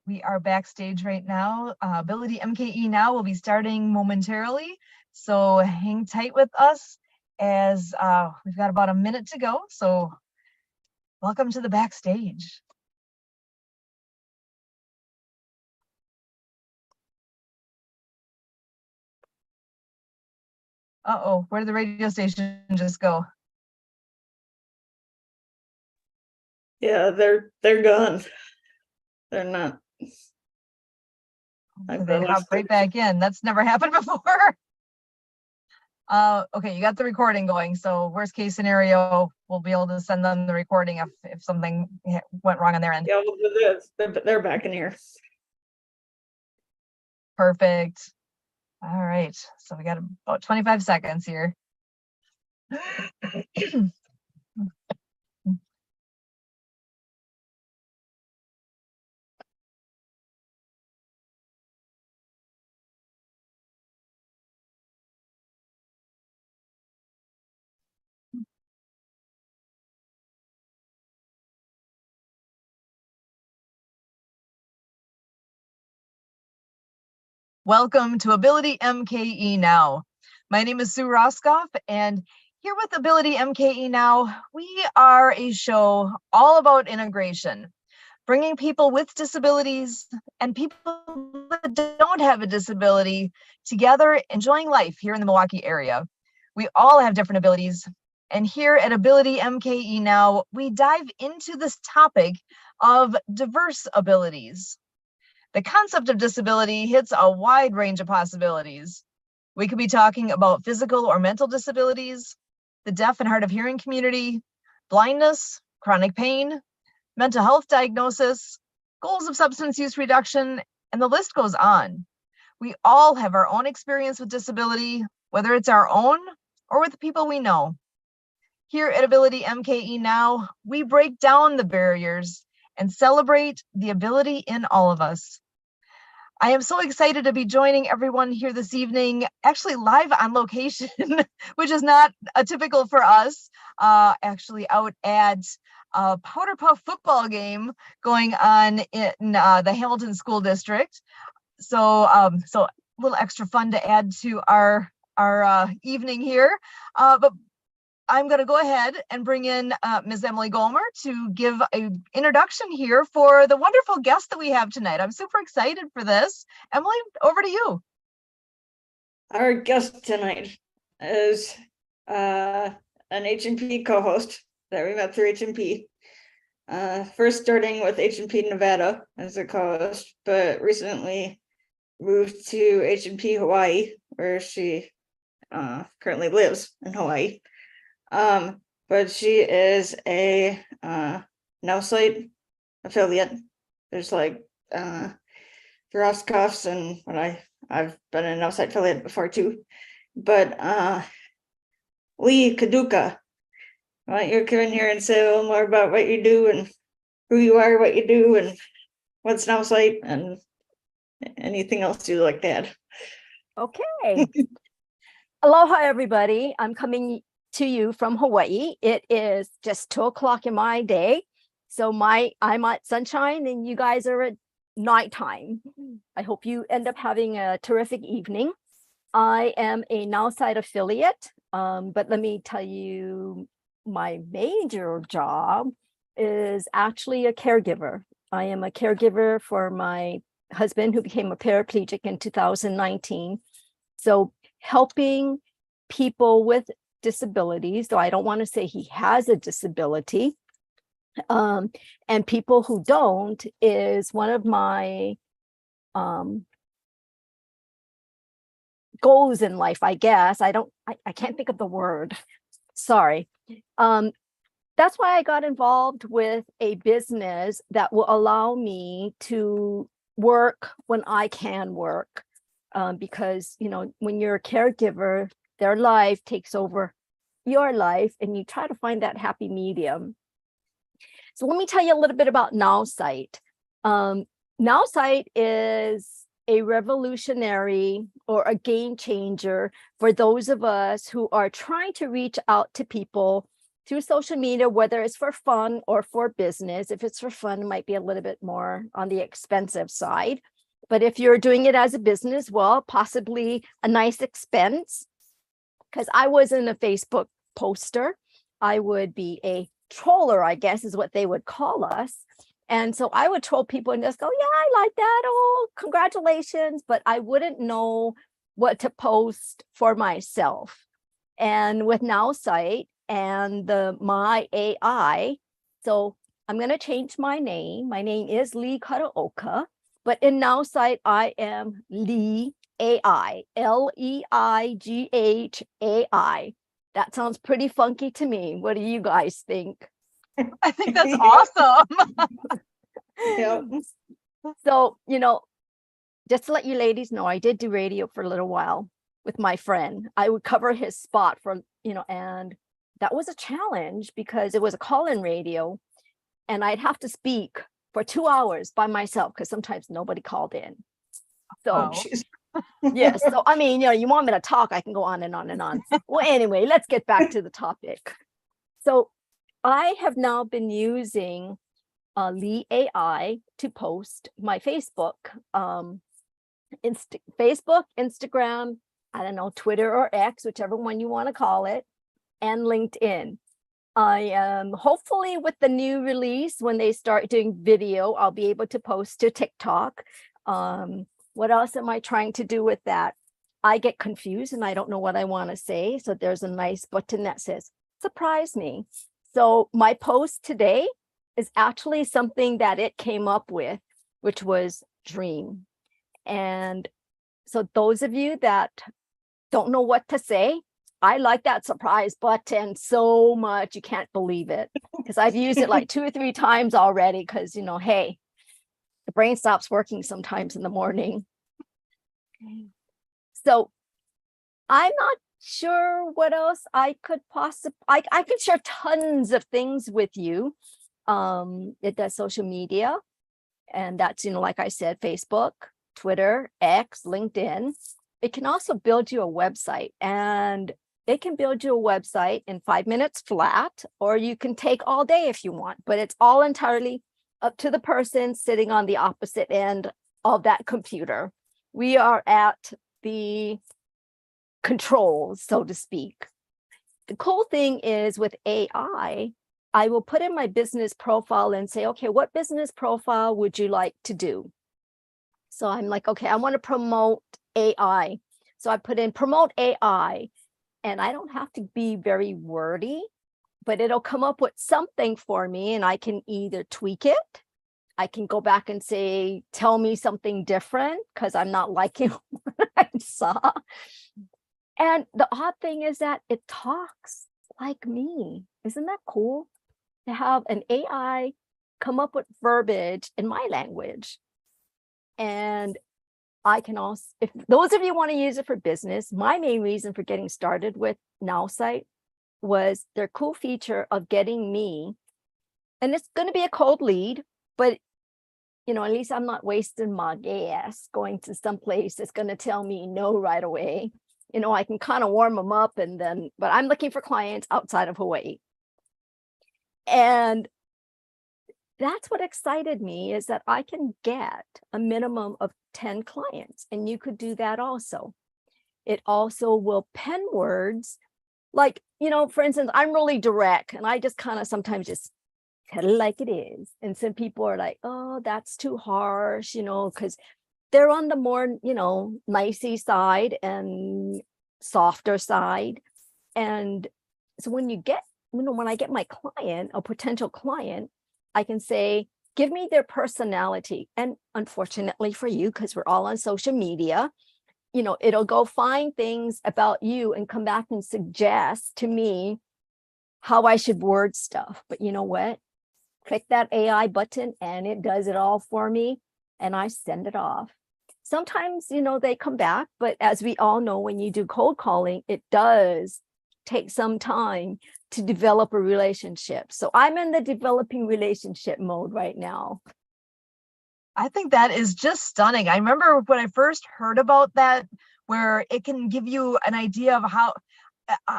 We are backstage right now. AbilityMKE Now will be starting momentarily, so hang tight with us as we've got about a minute to go. So welcome to the backstage. Uh-oh, where did the radio station just go? Yeah, they're gone. They're not. They hop right back in. That's never happened before. Okay, you got the recording going. So worst case scenario, we'll be able to send them the recording if something went wrong on their end. Yeah, they're back in here. Perfect. All right, so we got about 25 seconds here. Welcome to AbilityMKE Now. My name is Sue Roskoff, and here with AbilityMKE Now, we are a show all about integration, bringing people with disabilities and people that don't have a disability together, enjoying life here in the Milwaukee area. We all have different abilities, and here at AbilityMKE Now, we dive into this topic of diverse abilities. The concept of disability hits a wide range of possibilities. We could be talking about physical or mental disabilities, the deaf and hard of hearing community, blindness, chronic pain, mental health diagnosis, goals of substance use reduction, and the list goes on. We all have our own experience with disability, whether it's our own or with the people we know. Here at AbilityMKE Now, we break down the barriers and celebrate the ability in all of us. I am so excited to be joining everyone here this evening, actually live on location, which is not typical for us, actually out at a Powder Puff football game going on in the Hamilton School District. So, so a little extra fun to add to our evening here. But I'm going to go ahead and bring in Ms. Emily Golmer to give an introduction here for the wonderful guest that we have tonight. I'm super excited for this. Emily, over to you. Our guest tonight is an H&P co-host that we met through H&P. First starting with H&P Nevada as a co-host, but recently moved to H&P Hawaii, where she currently lives in Hawaii. But she is a NowSite affiliate. There's like Roskoff's and I've been a NowSite affiliate before too. But Lee Kaduka, why don't you come in here and say a little more about what you do and who you are, what you do, and what's NowSite and anything else you like to add. Okay. Aloha, everybody. I'm coming to you from Hawaii. It is just 2:00 in my day. So I'm at sunshine and you guys are at nighttime. I hope you end up having a terrific evening. I am a NowSite affiliate, but let me tell you, my major job is actually a caregiver. I am a caregiver for my husband who became a paraplegic in 2019. So helping people with disabilities, though I don't want to say he has a disability, and people who don't is one of my goals in life, I guess. I can't think of the word. Sorry. That's why I got involved with a business that will allow me to work when I can work. Because, you know, when you're a caregiver, their life takes over your life and you try to find that happy medium. So let me tell you a little bit about NowSite. NowSite is a revolutionary or a game changer for those of us who are trying to reach out to people through social media, whether it's for fun or for business. If it's for fun, it might be a little bit more on the expensive side. But if you're doing it as a business, well, possibly a nice expense. Because I wasn't a Facebook poster. I would be a troller, I guess is what they would call us. And so I would troll people and just go, yeah, I like that. Oh, congratulations. But I wouldn't know what to post for myself. And with NowSite and my AI, so I'm going to change my name. My name is Lee Karaoka, but in NowSite, I am Lee AI, LEIGHAI. That sounds pretty funky to me. What do you guys think? I think that's awesome. Yep. So, just to let you ladies know, I did do radio for a little while with my friend. I would cover his spot for, and that was a challenge because it was a call-in radio and I'd have to speak for 2 hours by myself because sometimes nobody called in. So, Wow. yes. So, I mean, you want me to talk, I can go on and on and on. Well, anyway, let's get back to the topic. So I have now been using Lee AI to post my Facebook, Facebook, Instagram, I don't know, Twitter or X, whichever one you want to call it, and LinkedIn. I am hopefully with the new release, when they start doing video, I'll be able to post to TikTok. What else am I trying to do with that? I get confused and I don't know what I want to say. So there's a nice button that says, surprise me. So my post today is actually something that it came up with, which was dream. And so those of you that don't know what to say, I like that surprise button so much. You can't believe it because I've used it like 2 or 3 times already because, hey, the brain stops working sometimes in the morning. So I'm not sure what else I could possibly, I could share tons of things with you. It does social media, and that's, like I said, Facebook, Twitter, X, LinkedIn. It can also build you a website, and it can build you a website in 5 minutes flat, or you can take all day if you want, but it's all entirely up to the person sitting on the opposite end of that computer. We are at the controls, so to speak. The cool thing is with AI, I will put in my business profile and say, okay, what business profile would you like to do? So I'm like, okay, I want to promote AI. So I put in promote AI, and I don't have to be very wordy, but it'll come up with something for me, and I can either tweak it. I can go back and say, tell me something different because I'm not liking what I saw. And the odd thing is that it talks like me. Isn't that cool? To have an AI come up with verbiage in my language. And I can also, if those of you want to use it for business, my main reason for getting started with NowSite was their cool feature of getting me, and it's going to be a cold lead, but at least I'm not wasting my gas going to some place that's going to tell me no right away. I can kind of warm them up but I'm looking for clients outside of Hawaii. And that's what excited me, is that I can get a minimum of 10 clients, and you could do that also. It also will pen words like, for instance, I'm really direct and I just kind of sometimes just tell it like it is. And some people are like, oh, that's too harsh, because they're on the more, nicey side and softer side. And so when I get my client, a potential client, I can say, give me their personality. And unfortunately for you, because we're all on social media, it'll go find things about you and come back and suggest to me how I should word stuff. But you know what? Click that AI button and it does it all for me, and I send it off. Sometimes, they come back, but as we all know, when you do cold calling, it does take some time to develop a relationship. So I'm in the developing relationship mode right now. I think that is just stunning. I remember when I first heard about that, where it can give you an idea of how,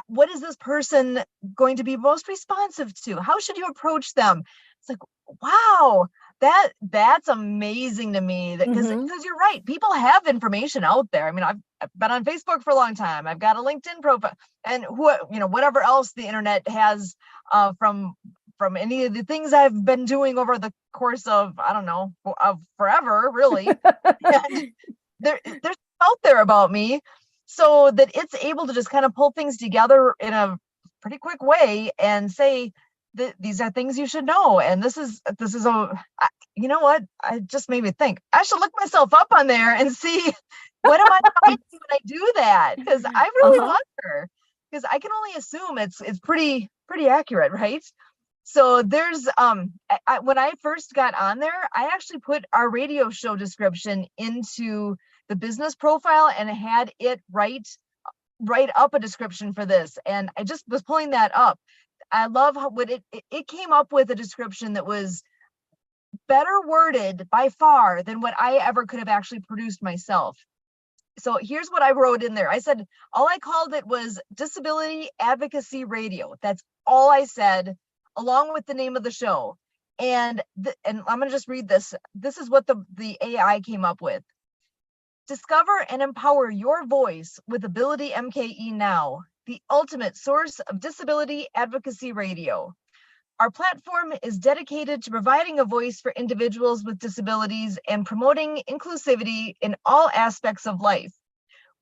what is this person going to be most responsive to? How should you approach them? It's like, wow, that's amazing to me, that because you're right, people have information out there. I mean, I've been on Facebook for a long time. I've got a LinkedIn profile, and whatever else the internet has, from any of the things I've been doing over the course of, I don't know, of forever, really. And there's out there about me, so that it's able to just kind of pull things together in a pretty quick way and say that these are things you should know. And this is you know what? I just made me think I should look myself up on there and see what am I trying to do when I do that? Because I really wonder, because I can only assume it's pretty accurate, right? So there's when I first got on there, I actually put our radio show description into the business profile and had it write up a description for this. And I just was pulling that up. I love how it came up with a description that was better worded by far than what I ever could have actually produced myself. So here's what I wrote in there. I said, all I called it was Disability Advocacy Radio. That's all I said, along with the name of the show. And I'm going to just read this. This is what the AI came up with. Discover and empower your voice with AbilityMKE Now, the ultimate source of disability advocacy radio. Our platform is dedicated to providing a voice for individuals with disabilities and promoting inclusivity in all aspects of life.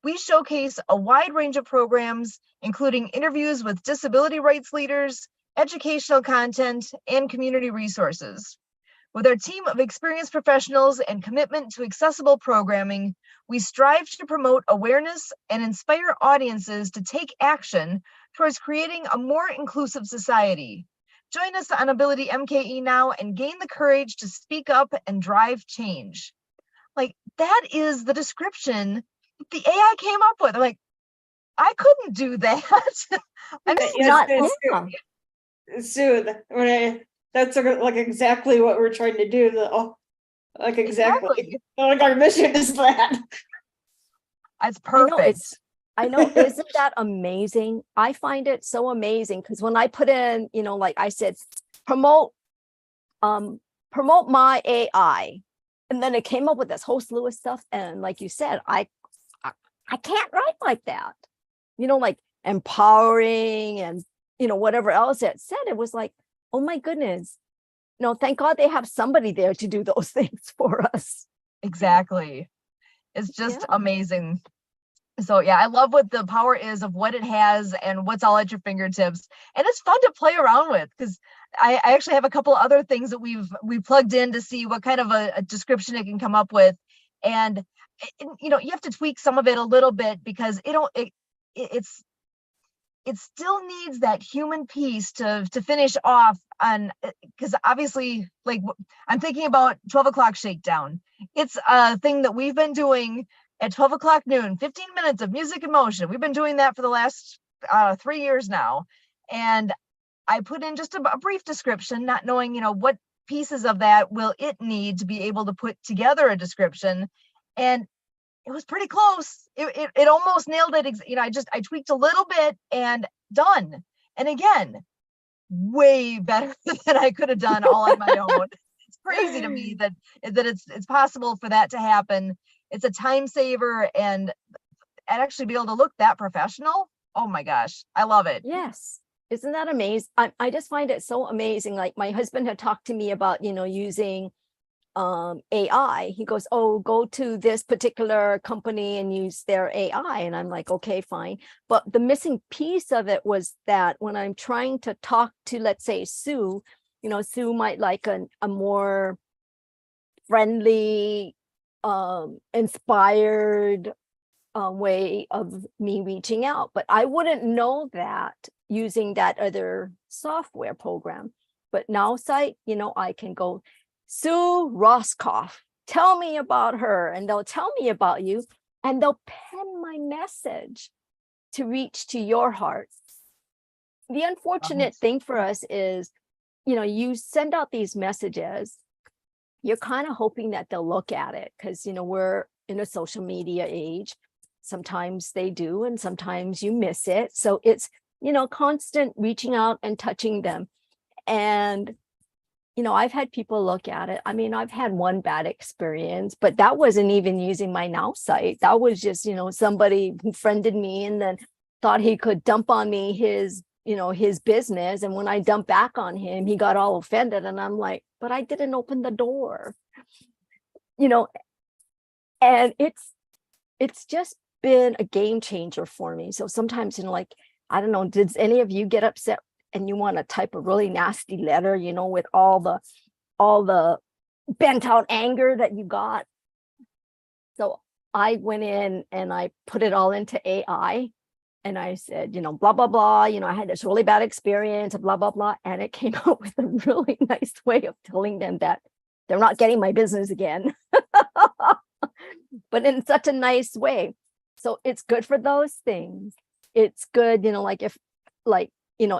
We showcase a wide range of programs, including interviews with disability rights leaders, educational content, and community resources. With our team of experienced professionals and commitment to accessible programming, we strive to promote awareness and inspire audiences to take action towards creating a more inclusive society. Join us on AbilityMKE Now and gain the courage to speak up and drive change. Like, that is the description the AI came up with. I'm like, I couldn't do that. I mean, Sue, that's like exactly what we're trying to do. Like exactly. Like our mission is that. It's perfect. I know, isn't that amazing? I find it so amazing because when I put in, like I said, promote my AI, and then it came up with this whole slew of stuff. And like you said, I can't write like that, like empowering and, whatever else it said. It was like, oh my goodness, thank God they have somebody there to do those things for us. Exactly. It's just amazing. So yeah, I love what the power is of what it has and what's all at your fingertips. And it's fun to play around with, because I actually have a couple other things that we've plugged in to see what kind of a description it can come up with. And you have to tweak some of it a little bit, because it still needs that human piece to finish off on, because obviously, like, I'm thinking about 12 o'clock shakedown. It's a thing that we've been doing at 12 o'clock noon, 15 minutes of music and motion. We've been doing that for the last 3 years now. And I put in just a brief description, not knowing, what pieces of that will it need to be able to put together a description. And it was pretty close. It almost nailed it. I tweaked a little bit and done. And again, way better than I could have done all on my own. It's crazy to me that it's possible for that to happen. It's a time saver, and actually be able to look that professional. Oh my gosh, I love it. Yes. Isn't that amazing? I just find it so amazing. Like, my husband had talked to me about, using AI. He goes, oh, go to this particular company and use their AI. And I'm like, okay, fine. But the missing piece of it was that when I'm trying to talk to, let's say, Sue, Sue might like a more friendly, inspired way of me reaching out. But I wouldn't know that using that other software program. But now, I can go, Sue Roscoff, tell me about her, and they'll tell me about you, and they'll pen my message to reach to your heart. The unfortunate thing for us is, you send out these messages, you're kind of hoping that they'll look at it, because we're in a social media age, Sometimes they do, and sometimes you miss it. So it's, constant reaching out and touching them. And, I've had people look at it. I mean, I've had one bad experience, but that wasn't even using my Now site. That was just, somebody who friended me and then thought he could dump on me his business. And when I dumped back on him, he got all offended. And I'm like, but I didn't open the door, and it's just been a game changer for me. So sometimes, like, I don't know, did any of you get upset and you want to type a really nasty letter, with all the bent out anger that you got? So I went in and I put it all into AI. And I said, blah, blah, blah, I had this really bad experience, blah, blah, blah. And it came out with a really nice way of telling them that they're not getting my business again, but in such a nice way. So it's good for those things. It's good, like if,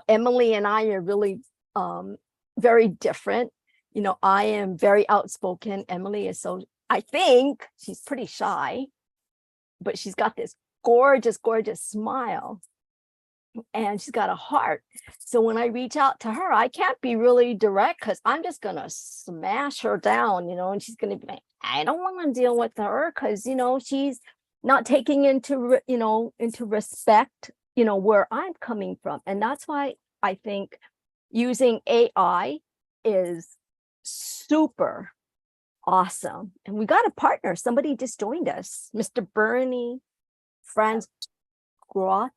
Emily and I are really very different. I am very outspoken. Emily is I think she's pretty shy, but she's got this gorgeous, gorgeous smile, and she's got a heart. So when I reach out to her, I can't be really direct because I'm just gonna smash her down, and she's gonna be like, I don't want to deal with her because she's not taking into respect, where I'm coming from. And that's why I think using AI is super awesome. And we got a partner. Somebody just joined us, Mr. Bernie Franz Grotte.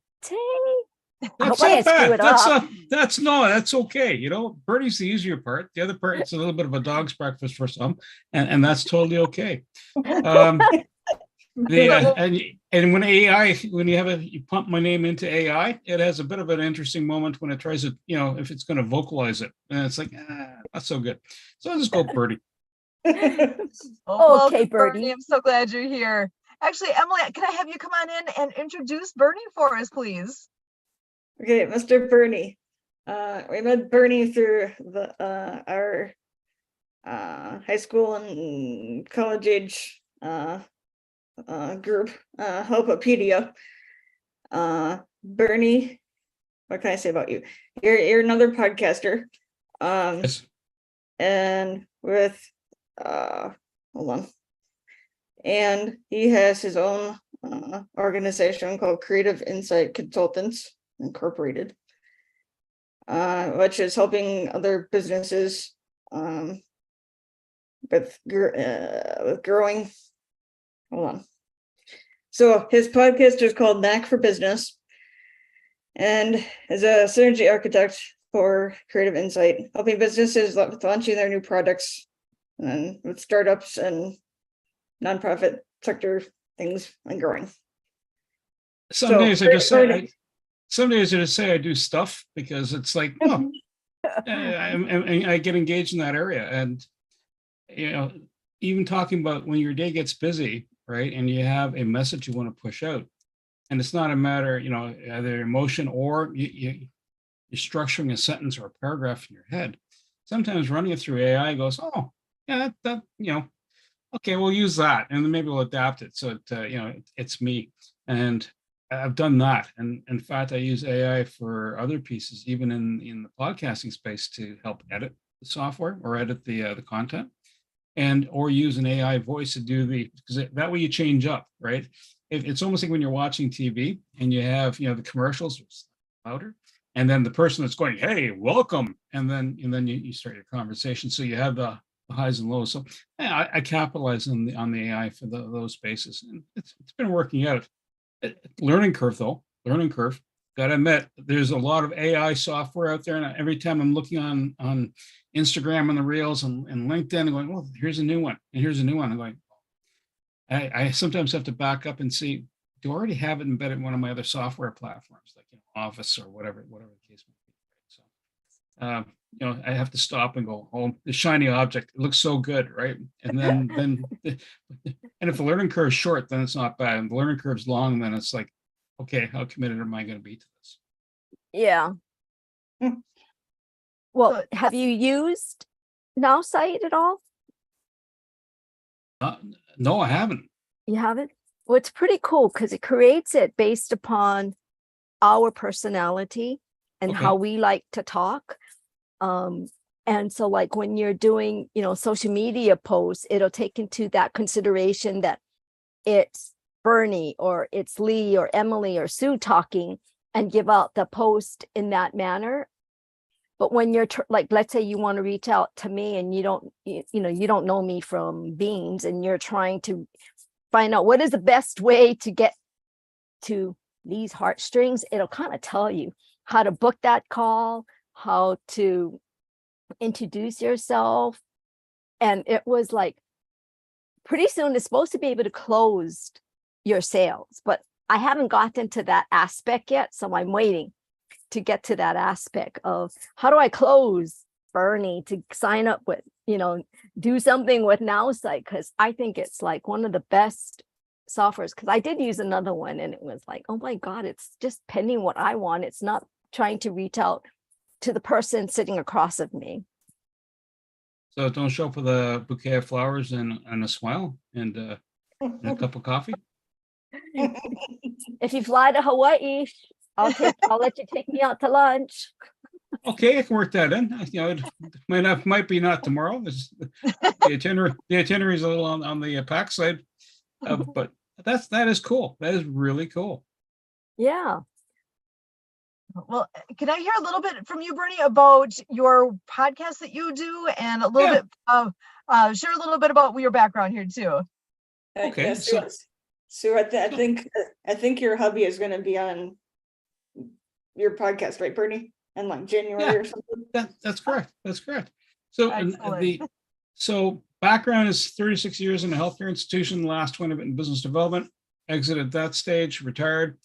I hope I didn't screw it up. That's okay. Bernie's the easier part. The other part, it's a little bit of a dog's breakfast for some, and that's totally okay. And when you pump my name into AI, it has a bit of an interesting moment when it tries to, if it's going to vocalize it, and it's like, not so good. So I'll just go Bernie. Well, Okay, Bernie, Bernie. I'm so glad you're here. Actually, Emily, can I have you come on in and introduce Bernie for us, please? Okay, Mr. Bernie. We met Bernie through our high school and college age group, Helpopedia. Bernie, what can I say about you? You're another podcaster. Yes. And with hold on. And he has his own organization called Creative Insight Consultants Incorporated, which is helping other businesses with growing. Hold on. So his podcast is called Knack for Business, and is a synergy architect for Creative Insight, helping businesses with launching their new products and with startups and nonprofit sector things and growing. Some days I just say I do stuff because it's like, I get engaged in that area. And, even talking about when your day gets busy, right, and you have a message you want to push out, and it's not a matter, either emotion or you're structuring a sentence or a paragraph in your head. Sometimes running it through AI goes, oh, yeah, that okay, we'll use that, and then maybe we'll adapt it so it's me. And I've done that, and in fact, I use AI for other pieces, even in the podcasting space, to help edit the software or edit the content, and or use an AI voice to do because that way you change up, right? It's almost like when you're watching TV and you have the commercials louder, and then the person that's going, hey, welcome, and then you start your conversation, so you have the highs and lows. So yeah, I capitalize on the AI for those spaces, and it's been working out. Learning curve though, gotta admit, there's a lot of AI software out there, and every time I'm looking on Instagram and the reels and LinkedIn, I'm going, well, here's a new one, and here's a new one. I'm going, I sometimes have to back up and see, do I already have it embedded in one of my other software platforms, like Office or whatever the case may be. So I have to stop and go, oh, the shiny object, it looks so good, right? And then and if the learning curve is short, then it's not bad. And the learning curve is long, then it's like, okay, how committed am I going to be to this? Yeah. Well, have you used Now Site at all? No, I haven't. You haven't? Well, it's pretty cool because it creates it based upon our personality and Okay. how we like to talk. And so like when you're doing, social media posts, it'll take into that consideration that it's Bernie or it's Lee or Emily or Sue talking and give out the post in that manner. But when you're like, let's say you want to reach out to me and you don't know me from beans, and you're trying to find out what is the best way to get to these heartstrings, it'll kind of tell you how to book that call, how to introduce yourself. And it was like, pretty soon it's supposed to be able to close your sales, but I haven't gotten to that aspect yet. So I'm waiting to get to that aspect of how do I close Bernie to sign up with, do something with NowSite, because I think it's like one of the best softwares, because I did use another one and it was like, oh my God, it's just pending what I want. It's not trying to reach out to the person sitting across of me. So don't show up with a bouquet of flowers and a smile and a cup of coffee. If you fly to Hawaii, I'll let you take me out to lunch. Okay, I can work that in. It might be not tomorrow. The itinerary is a little on the pack side, but that is cool. That is really cool. Yeah. Well, can I hear a little bit from you, Bernie, about your podcast that you do, and a little bit of share a little bit about your background here too. Okay, yeah, Sue, I think your hubby is going to be on your podcast, right, Bernie? In like January or something. That's correct. That's correct. So Excellent. Background is 36 years in a healthcare institution, the last 20 of it in business development. Exited that stage, retired,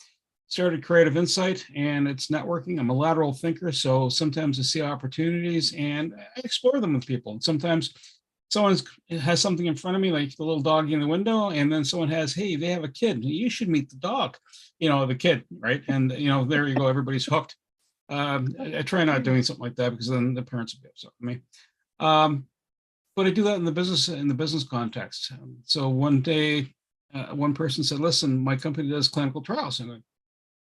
started Creative Insight, and it's networking. I'm a lateral thinker, so sometimes I see opportunities and I explore them with people. And sometimes someone has something in front of me, like the little dog in the window, and then someone has, hey, they have a kid. You should meet the dog, the kid, right? And there you go, everybody's hooked. I try not doing something like that because then the parents will be upset with me. But I do that in the business context. So one day, one person said, "Listen, my company does clinical trials," and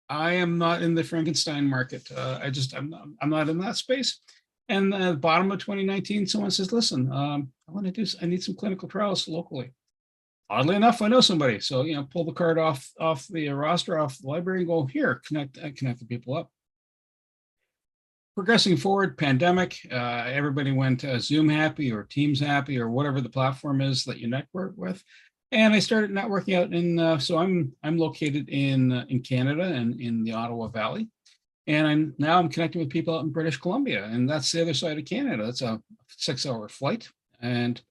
I am not in the Frankenstein market. I'm not in that space. And at the bottom of 2019, someone says, "Listen, I need some clinical trials locally." Oddly enough, I know somebody, so pull the card off the roster, off the library, and go here, connect the people up. Progressing forward, pandemic, everybody went Zoom happy or Teams happy or whatever the platform is that you network with. And I started networking out in, so I'm located in Canada and in the Ottawa Valley. And I'm connecting with people out in British Columbia, and that's the other side of Canada. That's a 6-hour flight. And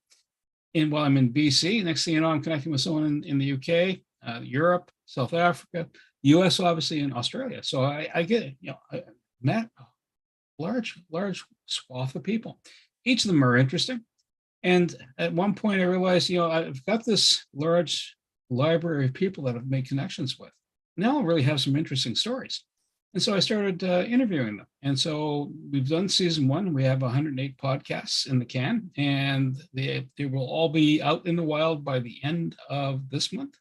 while I'm in BC, next thing you know, I'm connecting with someone in the UK, Europe, South Africa, US, obviously, and Australia. So I get, I met large swath of people. Each of them are interesting. And at one point I realized, I've got this large library of people that I've made connections with. Now I really have some interesting stories. And so I started interviewing them. And so we've done season 1. We have 108 podcasts in the can, and they will all be out in the wild by the end of this month.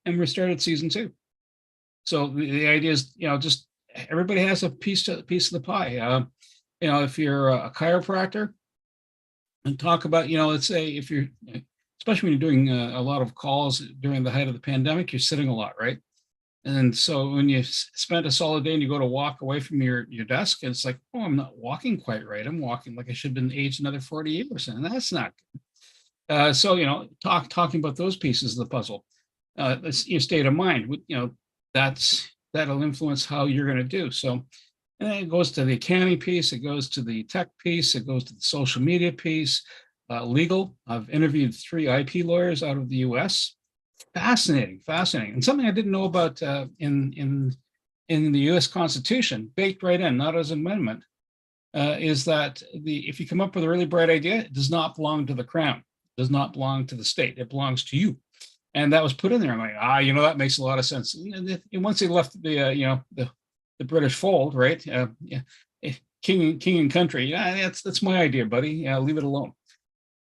And we started season 2. So the idea is, just everybody has a piece of the pie. If you're a chiropractor, and talk about, let's say if you're, especially when you're doing a lot of calls during the height of the pandemic, you're sitting a lot, right? And so when you spent a solid day and you go to walk away from your desk, it's like, oh, I'm not walking quite right. I'm walking like I should have been aged another 40 years, and that's not good. So talking about those pieces of the puzzle, your state of mind, that'll influence how you're going to do. So, and then it goes to the accounting piece, it goes to the tech piece, it goes to the social media piece, legal. I've interviewed 3 IP lawyers out of the US. Fascinating. And something I didn't know about in the US Constitution, baked right in, not as an amendment, is that if you come up with a really bright idea, it does not belong to the crown, it does not belong to the state, it belongs to you. And that was put in there. I'm like, that makes a lot of sense. And once they left the British fold, right? King and country. Yeah, that's my idea, buddy. Leave it alone.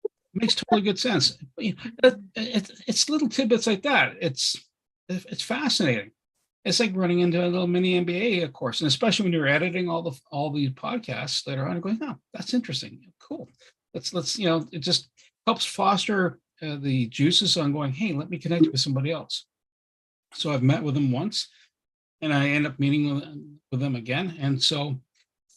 It makes totally good sense. It's little tidbits like that. It's it's fascinating. It's like running into a little mini MBA course, and especially when you're editing all the podcasts later on, and going, oh, that's interesting, cool. Let's it just helps foster the juices on going, hey, let me connect with somebody else. So I've met with them once, and I end up meeting with them again. And so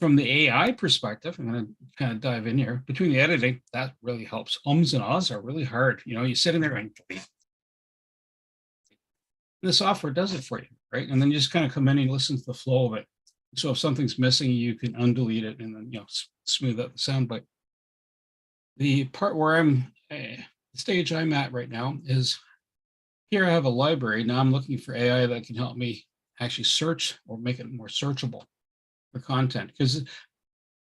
from the AI perspective, I'm going to kind of dive in here. Between the editing, that really helps. Ums and ahs are really hard. You're sitting there going, the software does it for you, right? And then you just kind of come in and listen to the flow of it. So if something's missing, you can undelete it and then smooth out the sound bite. The part where the stage I'm at right now is here I have a library. Now I'm looking for AI that can help me actually search or make it more searchable for content. Because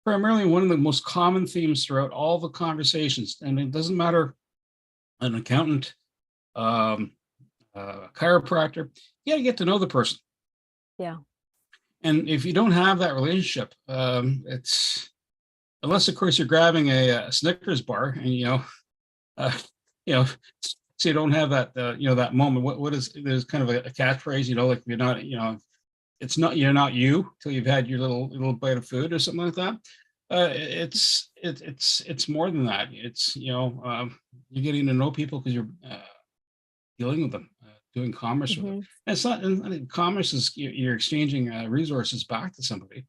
primarily one of the most common themes throughout all the conversations, and it doesn't matter, an accountant, chiropractor, you got to get to know the person. Yeah. And if you don't have that relationship, it's, unless of course you're grabbing a Snickers bar and so you don't have that that moment. What is, there's kind of a catchphrase, like you're not, it's not, you're not you till you've had your little bite of food or something like that. It's more than that. It's you're getting to know people because you're dealing with them, doing commerce with them. And it's not, and commerce is you're exchanging resources back to somebody.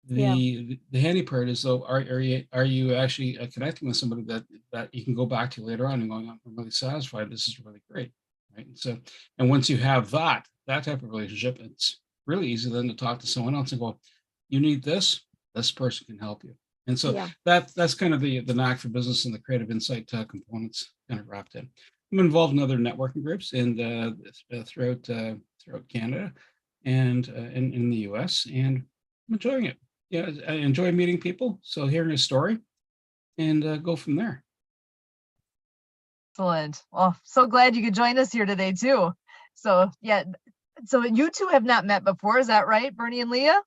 The handy part is though, are you actually connecting with somebody that you can go back to later on and going, I'm really satisfied. This is really great, right? So, and once you have that type of relationship, it's really easy then to talk to someone else and go, you need this person can help you. And so that's kind of the knack for business and the creative insight components kind of wrapped in. I'm involved in other networking groups and throughout Canada and in the US, and I'm enjoying it. Yeah, I enjoy meeting people. So hearing a story and go from there. Excellent. Well, so glad you could join us here today too. So so you two have not met before, is that right, Bernie and Leah?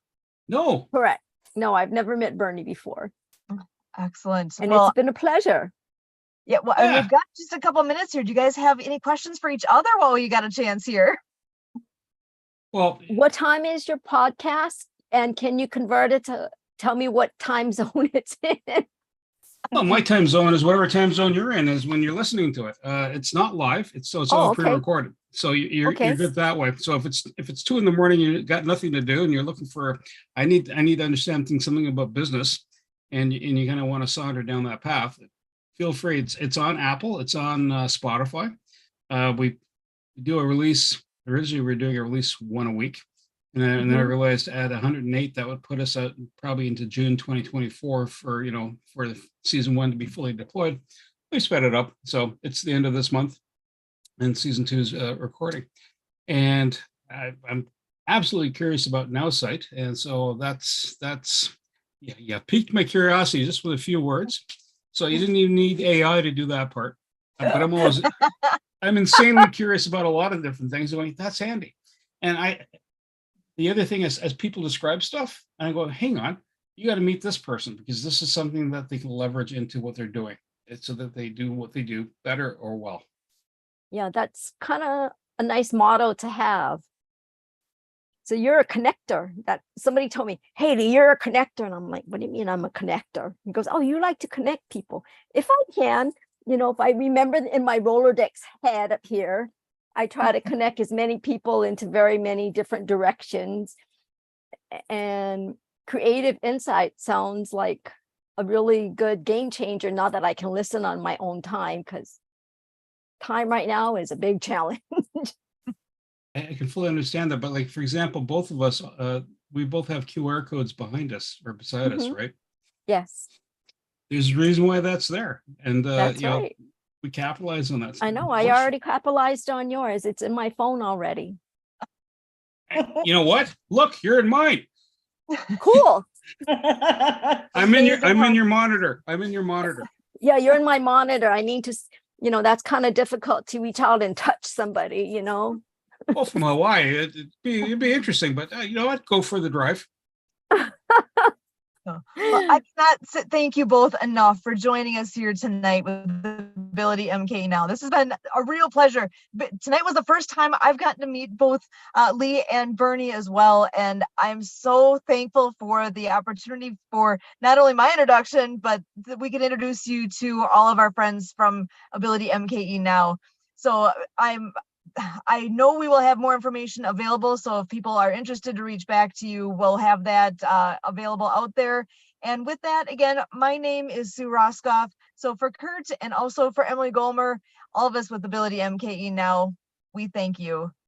No. Correct. No, I've never met Bernie before. Excellent. And it's been a pleasure. Yeah, well, and we've got just a couple minutes here. Do you guys have any questions for each other while you got a chance here? Well, what time is your podcast? And can you convert it to tell me what time zone it's in? Well, my time zone is whatever time zone you're in is when you're listening to it. It's not live. It's all pre-recorded. So you're good that way. So if it's 2 a.m, you got nothing to do and you're looking for, I need to understand something about business, and you kind of want to saunter down that path, feel free. It's on Apple. It's on Spotify. We do a release. Originally, we were doing a release one a week. And then I realized at 108, that would put us out probably into June 2024 for the season 1 to be fully deployed. We sped it up. So it's the end of this month and season 2 is recording. And I'm absolutely curious about NowSite. And so that's piqued my curiosity just with a few words. So you didn't even need AI to do that part. But I'm insanely curious about a lot of different things. Going, that's handy. And the other thing is, as people describe stuff, and I go, hang on, you got to meet this person because this is something that they can leverage into what they're doing. It's so that they do what they do better or well. Yeah, that's kind of a nice motto to have. So you're a connector. That somebody told me, Haley, you're a connector. And I'm like, what do you mean I'm a connector? He goes, oh, you like to connect people. If I can, if I remember in my Rolodex head up here, I try to connect as many people into very many different directions. And creative insight sounds like a really good game changer. Not that I can listen on my own time, because time right now is a big challenge. I can fully understand that. But like, for example, both of us, we both have QR codes behind us or beside us, right? Yes. There's a reason why that's there. And, that's right. We capitalize on that. I know. I already capitalized on yours. It's in my phone already. You know what? Look, you're in mine. Cool. I'm in your monitor. I'm in your monitor. Yeah, you're in my monitor. I need to, that's kind of difficult to reach out and touch somebody, Well, from Hawaii, it'd be interesting, but you know what? Go for the drive. Well, I cannot thank you both enough for joining us here tonight with Ability MK Now. This has been a real pleasure. Tonight was the first time I've gotten to meet both Lee and Bernie as well, and I'm so thankful for the opportunity for not only my introduction, but that we can introduce you to all of our friends from Ability MKE Now. So I know we will have more information available. So if people are interested to reach back to you, we'll have that available out there. And with that, again, my name is Sue Roskoff. So for Kurt and also for Emily Golmer, all of us with Ability MKE Now, we thank you.